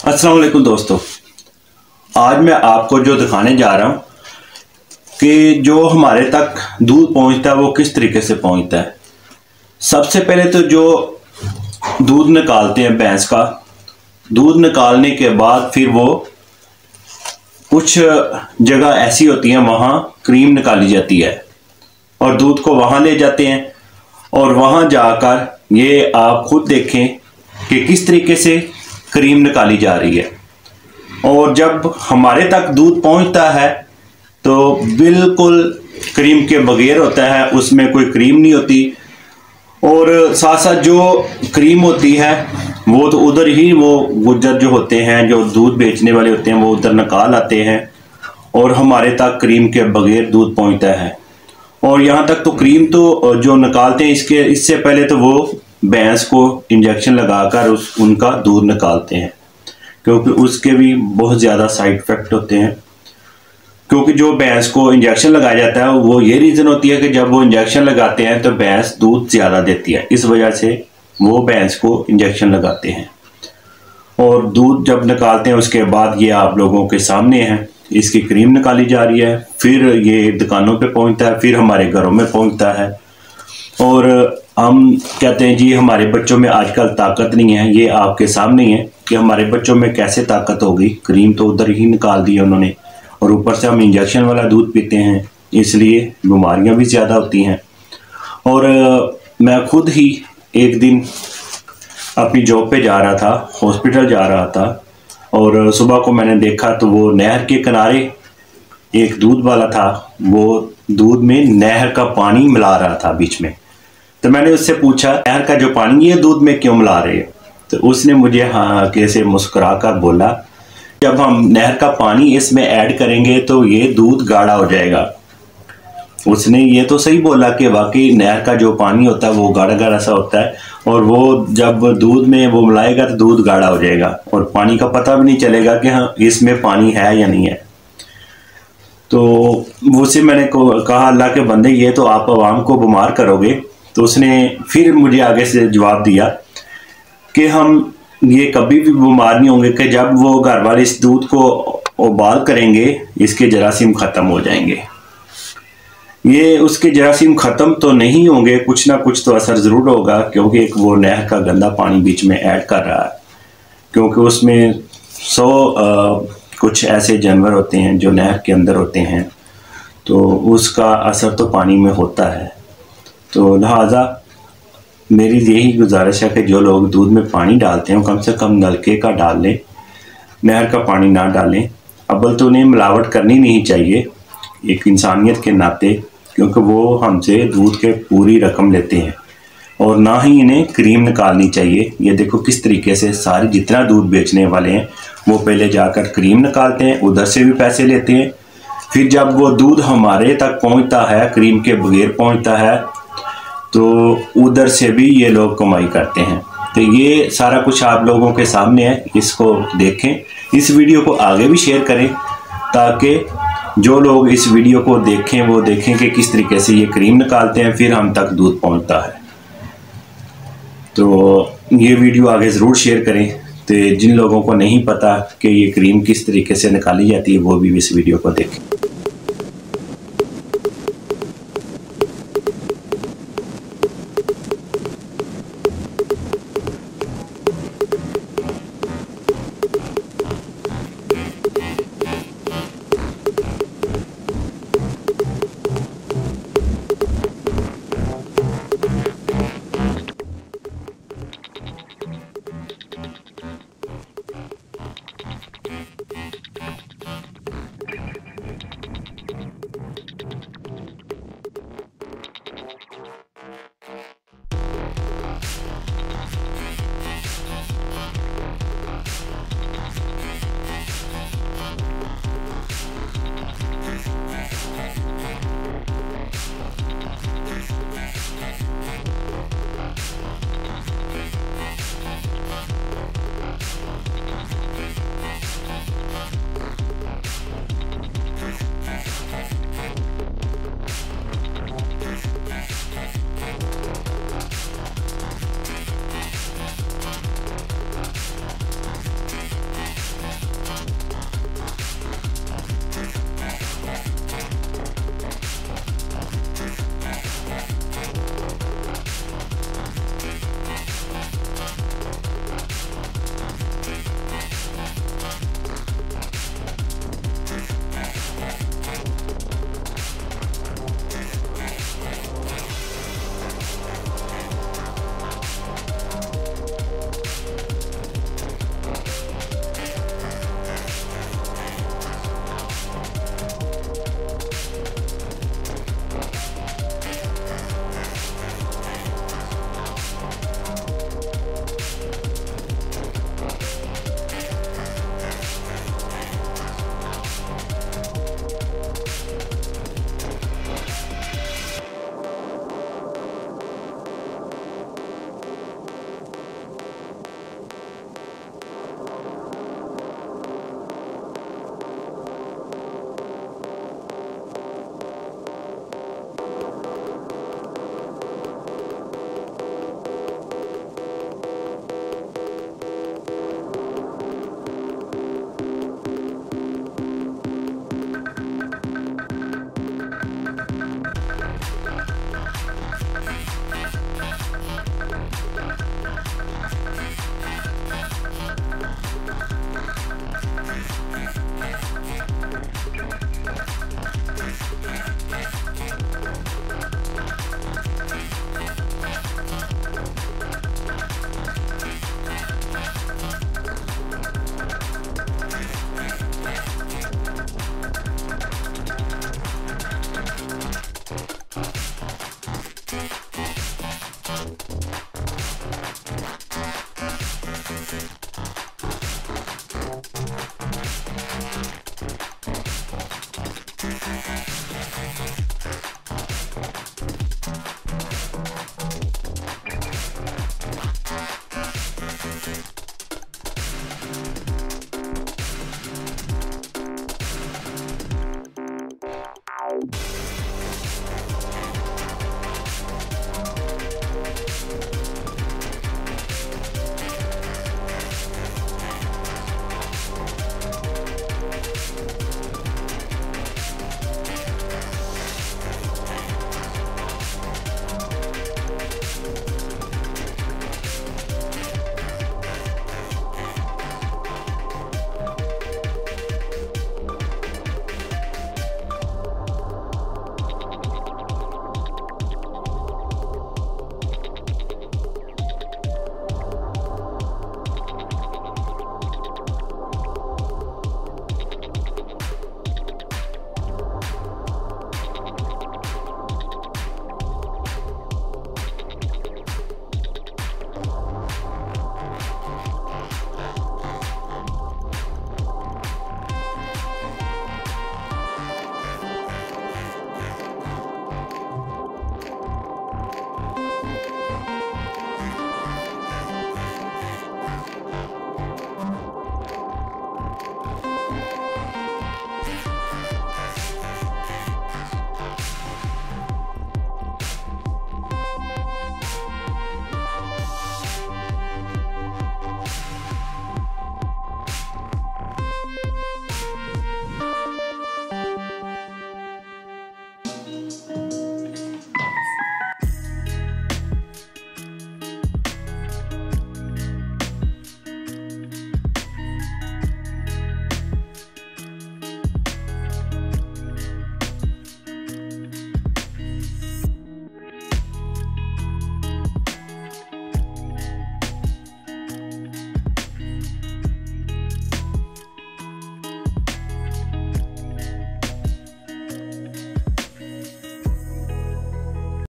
अस्सलाम वालेकुम दोस्तों, आज मैं आपको जो दिखाने जा रहा हूँ कि जो हमारे तक दूध पहुँचता है वो किस तरीके से पहुँचता है। सबसे पहले तो जो दूध निकालते हैं भैंस का, दूध निकालने के बाद फिर वो कुछ जगह ऐसी होती हैं वहाँ क्रीम निकाली जाती है और दूध को वहाँ ले जाते हैं और वहाँ जाकर ये आप खुद देखें कि किस तरीके से क्रीम निकाली जा रही है। और जब हमारे तक दूध पहुंचता है तो बिल्कुल क्रीम के बगैर होता है, उसमें कोई क्रीम नहीं होती। और साथ साथ जो क्रीम होती है वो तो उधर ही वो गुज्जर जो होते हैं, जो दूध बेचने वाले होते हैं, वो उधर निकाल आते हैं और हमारे तक क्रीम के बगैर दूध पहुंचता है। और यहाँ तक तो क्रीम तो जो निकालते हैं इससे पहले तो वो भैंस को इंजेक्शन लगाकर उनका दूध निकालते हैं, क्योंकि उसके भी बहुत ज़्यादा साइड इफ़ेक्ट होते हैं। क्योंकि जो भैंस को इंजेक्शन लगाया जाता है वो ये रीज़न होती है कि जब वो इंजेक्शन लगाते हैं तो भैंस दूध ज़्यादा देती है, इस वजह से वो भैंस को इंजेक्शन लगाते हैं। और दूध जब निकालते हैं उसके बाद ये आप लोगों के सामने है, इसकी क्रीम निकाली जा रही है, फिर ये दुकानों पे पहुंचता है, फिर हमारे घरों में पहुंचता है। और हम कहते हैं जी हमारे बच्चों में आजकल ताकत नहीं है, ये आपके सामने ही है कि हमारे बच्चों में कैसे ताकत होगी। क्रीम तो उधर ही निकाल दी है उन्होंने और ऊपर से हम इंजेक्शन वाला दूध पीते हैं, इसलिए बीमारियां भी ज़्यादा होती हैं। और मैं खुद ही एक दिन अपनी जॉब पे जा रहा था, हॉस्पिटल जा रहा था, और सुबह को मैंने देखा तो वो नहर के किनारे एक दूध वाला था, वो दूध में नहर का पानी मिला रहा था बीच में। तो मैंने उससे पूछा, नहर का जो पानी ये दूध में क्यों मिला रहे हो? तो उसने मुझे हाँ कैसे मुस्कुरा कर बोला, जब हम नहर का पानी इसमें ऐड करेंगे तो ये दूध गाढ़ा हो जाएगा। उसने ये तो सही बोला कि वाकई नहर का जो पानी होता है वो गाढ़ा गाढ़ा सा होता है, और वो जब दूध में वो मिलाएगा तो दूध गाढ़ा हो जाएगा और पानी का पता भी नहीं चलेगा कि हाँ इसमें पानी है या नहीं है। तो उससे मैंने कहा, अल्लाह के बंदे ये तो आप आवाम को बीमार करोगे। तो उसने फिर मुझे आगे से जवाब दिया कि हम ये कभी भी बीमार नहीं होंगे कि जब वो घर वाले इस दूध को उबाल करेंगे इसके जरासीम ख़त्म हो जाएंगे। ये उसके जरासीम ख़त्म तो नहीं होंगे, कुछ ना कुछ तो असर ज़रूर होगा, क्योंकि एक वो नहर का गंदा पानी बीच में ऐड कर रहा है, क्योंकि उसमें 100 कुछ ऐसे जानवर होते हैं जो नहर के अंदर होते हैं, तो उसका असर तो पानी में होता है। तो लिहाजा मेरी यही गुजारिश है कि जो लोग दूध में पानी डालते हैं कम से कम नलके का डाल लें, नहर का पानी ना डालें। अव्वल तो उन्हें मिलावट करनी नहीं चाहिए एक इंसानियत के नाते, क्योंकि वो हमसे दूध के पूरी रकम लेते हैं, और ना ही इन्हें क्रीम निकालनी चाहिए। ये देखो किस तरीके से सारे जितना दूध बेचने वाले हैं वो पहले जाकर क्रीम निकालते हैं, उधर से भी पैसे लेते हैं, फिर जब वो दूध हमारे तक पहुंचता है क्रीम के बगैर पहुंचता है तो उधर से भी ये लोग कमाई करते हैं। तो ये सारा कुछ आप लोगों के सामने है, इसको देखें, इस वीडियो को आगे भी शेयर करें ताकि जो लोग इस वीडियो को देखें वो देखें कि किस तरीके से ये क्रीम निकालते हैं फिर हम तक दूध पहुंचता है। तो ये वीडियो आगे ज़रूर शेयर करें, तो जिन लोगों को नहीं पता कि ये क्रीम किस तरीके से निकाली जाती है वो भी इस वीडियो को देखें।